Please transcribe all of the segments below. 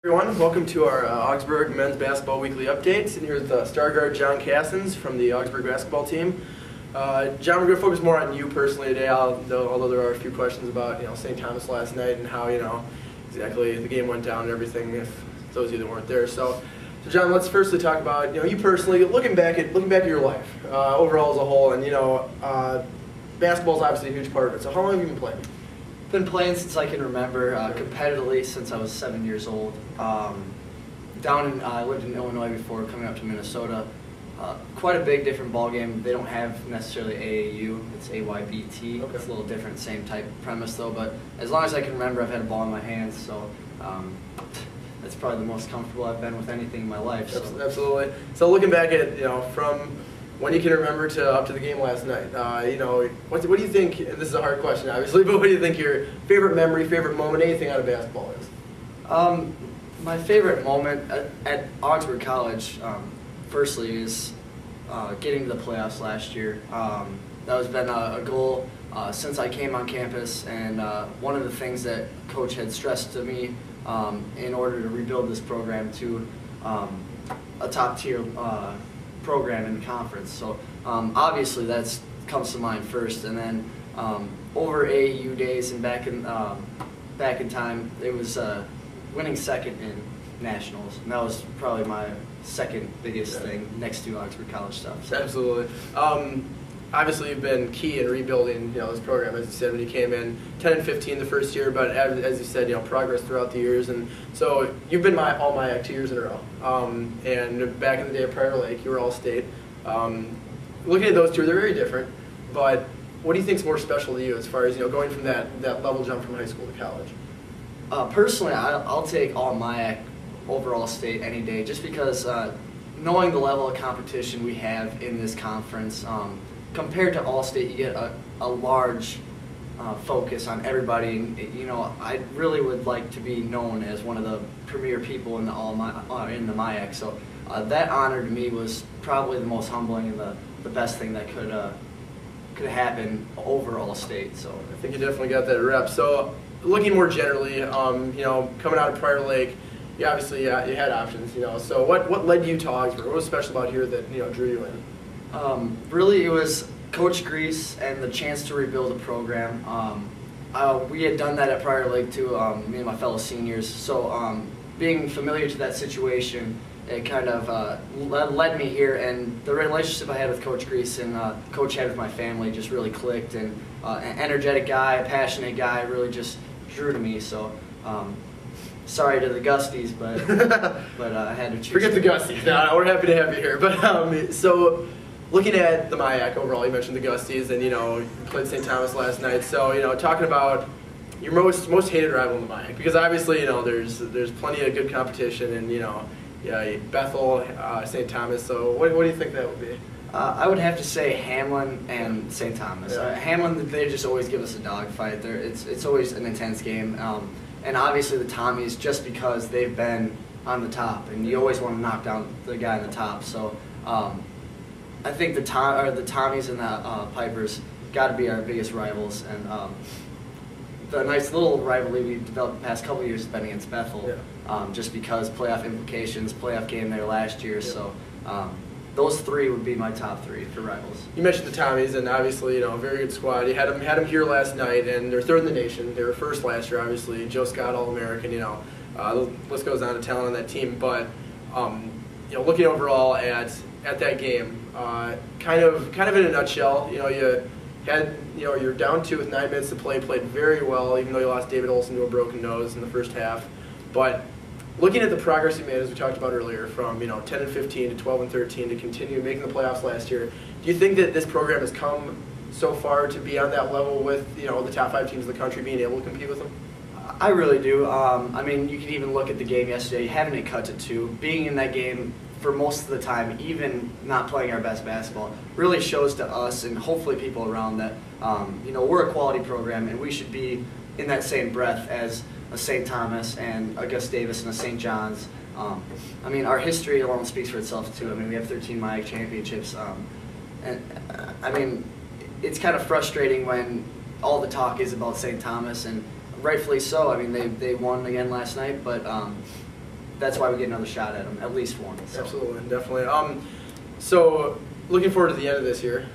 Everyone, welcome to our Augsburg men's basketball weekly updates. And here's the star guard Jon Cassens from the Augsburg basketball team. Jon, we're going to focus more on you personally today, although there are a few questions about St. Thomas last night and how exactly the game went down and everything. If those of you that weren't there, so Jon, let's firstly talk about you personally, looking back at your life overall as a whole, and basketball is obviously a huge part of it. So how long have you been playing? Been playing since I can remember, competitively since I was 7 years old. I lived in Illinois before coming up to Minnesota. Quite a big different ball game. They don't have necessarily AAU, it's AYBT. Okay. It's a little different, same type premise though, but as long as I can remember, I've had a ball in my hands, so that's probably the most comfortable I've been with anything in my life. So. Absolutely. So looking back at, from when you can remember to up to the game last night, what do you think, and this is a hard question obviously, but what do you think your favorite memory, favorite moment, anything out of basketball is? My favorite moment at Augsburg College, firstly, is getting to the playoffs last year. That has been a goal since I came on campus, and one of the things that Coach had stressed to me in order to rebuild this program to a top-tier program in the conference. So obviously that comes to mind first, and then over AAU days and back in time, it was winning second in nationals, and that was probably my second biggest thing next to Augsburg College stuff. So. Absolutely. Obviously you've been key in rebuilding this program, as you said, when you came in 10 and 15 the first year, but as you said, progress throughout the years, and so you've been all MIAC 2 years in a row, and back in the day at Prior Lake you were All-State. Looking at those two, they're very different, but what do you think is more special to you as far as going from that level jump from high school to college? Personally, I'll take all MIAC over All-State any day, just because knowing the level of competition we have in this conference, compared to All-State, you get a large focus on everybody. And, I really would like to be known as one of the premier people in the MIAC. So that honor to me was probably the most humbling and the best thing that could happen over All-State. So I think you definitely got that rep. So looking more generally, coming out of Prior Lake, you obviously you had options. So what led you to Augsburg? What was special about here that drew you in? Really, it was Coach Grease and the chance to rebuild a program. We had done that at Prior Lake too, me and my fellow seniors. So being familiar to that situation, it kind of led me here, and the relationship I had with Coach Grease and Coach had with my family just really clicked, and an energetic guy, a passionate guy, really just drew to me. So sorry to the Gusties, but I had to choose. Forget the Gusties. No, we're happy to have you here. But so looking at the MIAC overall, you mentioned the Gusties, and you played St. Thomas last night. So talking about your most hated rival in the MIAC, because obviously there's plenty of good competition, and Bethel, St. Thomas. So what do you think that would be? I would have to say Hamlin and St. Thomas. Yeah. Hamlin, they just always give us a dogfight. It's always an intense game, and obviously the Tommies, just because they've been on the top, and you always want to knock down the guy on the top. So I think the Tommies and the Pipers got to be our biggest rivals, and the nice little rivalry we developed the past couple of years has been against Bethel, just because playoff implications, playoff game there last year. Yeah. So those three would be my top three for rivals. You mentioned the Tommies, and obviously a very good squad. You had them here last night, and they're third in the nation. They were first last year, obviously. Joe Scott, All-American. The list goes on to talent on that team, but looking overall at that game, kind of in a nutshell, you had you're down 2 with 9 minutes to play, played very well, even though you lost David Olson to a broken nose in the first half. But looking at the progress you made, as we talked about earlier, from 10 and 15 to 12 and 13 to continue making the playoffs last year, do you think that this program has come so far to be on that level with the top 5 teams in the country being able to compete with them? I really do. I mean, you can even look at the game yesterday, having it cut to 2, being in that game for most of the time, even not playing our best basketball, really shows to us and hopefully people around that we're a quality program, and we should be in that same breath as a St. Thomas and a Gus Davis and a St. John's. I mean, our history alone speaks for itself too. I mean, we have 13 MIAC championships, and I mean, it's kind of frustrating when all the talk is about St. Thomas, and rightfully so. I mean, they won again last night, but that's why we get another shot at them, at least one. So. Absolutely, definitely. So looking forward to the end of this year.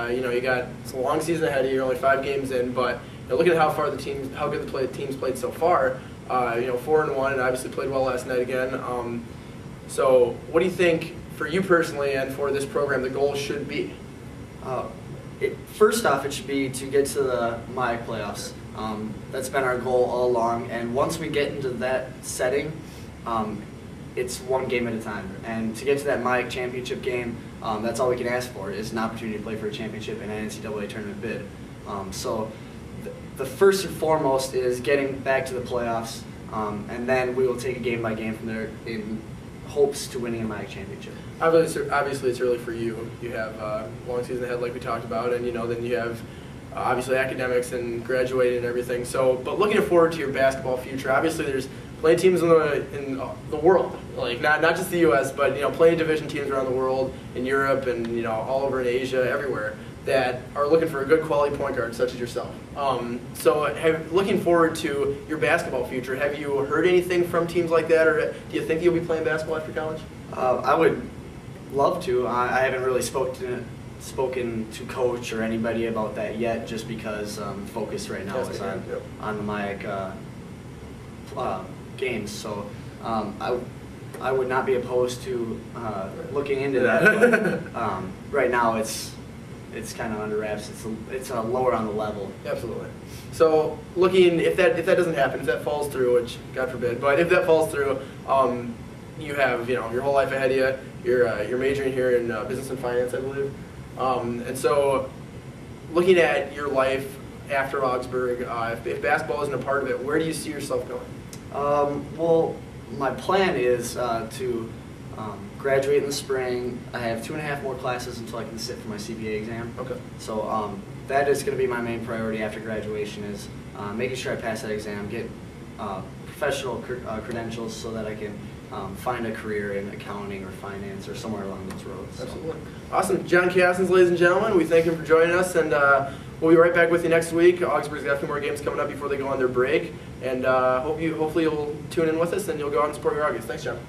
You got it's a long season ahead of you. You're only 5 games in, but looking at how far how good the teams played so far. 4-1, and obviously played well last night again. So what do you think, for you personally and for this program, the goal should be? First off, it should be to get to the MIAC playoffs. That's been our goal all along, and once we get into that setting, it's one game at a time. And to get to that MIAC championship game, that's all we can ask for, is an opportunity to play for a championship and an NCAA tournament bid. So the first and foremost is getting back to the playoffs, and then we will take it game by game from there in hopes to winning a MIAC championship. Obviously, it's early for you. You have a long season ahead, like we talked about, and then you have obviously academics and graduating and everything. So, but looking forward to your basketball future. Obviously, there's plenty of teams in the world, like not just the U.S., but plenty of division teams around the world, in Europe and all over in Asia, everywhere, that are looking for a good quality point guard such as yourself. So looking forward to your basketball future, have you heard anything from teams like that, or do you think you'll be playing basketball after college? I would love to. I haven't really spoken to coach or anybody about that yet, just because focus right now is on the MIAC games. So I would not be opposed to looking into that. But, right now it's kind of under wraps. It's lower on the level. Absolutely. So looking, if that doesn't happen, if that falls through, which God forbid, but if that falls through, you have your whole life ahead of you. You're majoring here in business and finance, I believe. And so looking at your life after Augsburg, if basketball isn't a part of it, where do you see yourself going? Well, my plan is to graduate in the spring. I have 2.5 more classes until I can sit for my CPA exam. Okay. So that is going to be my main priority after graduation, is making sure I pass that exam, get professional credentials so that I can find a career in accounting or finance or somewhere along those roads. Absolutely. Awesome. Jon Cassens, ladies and gentlemen, we thank him for joining us, and we'll be right back with you next week. Augsburg's got a few more games coming up before they go on their break, and hopefully you'll tune in with us and you'll go out and support your Auggies. Thanks, Jon.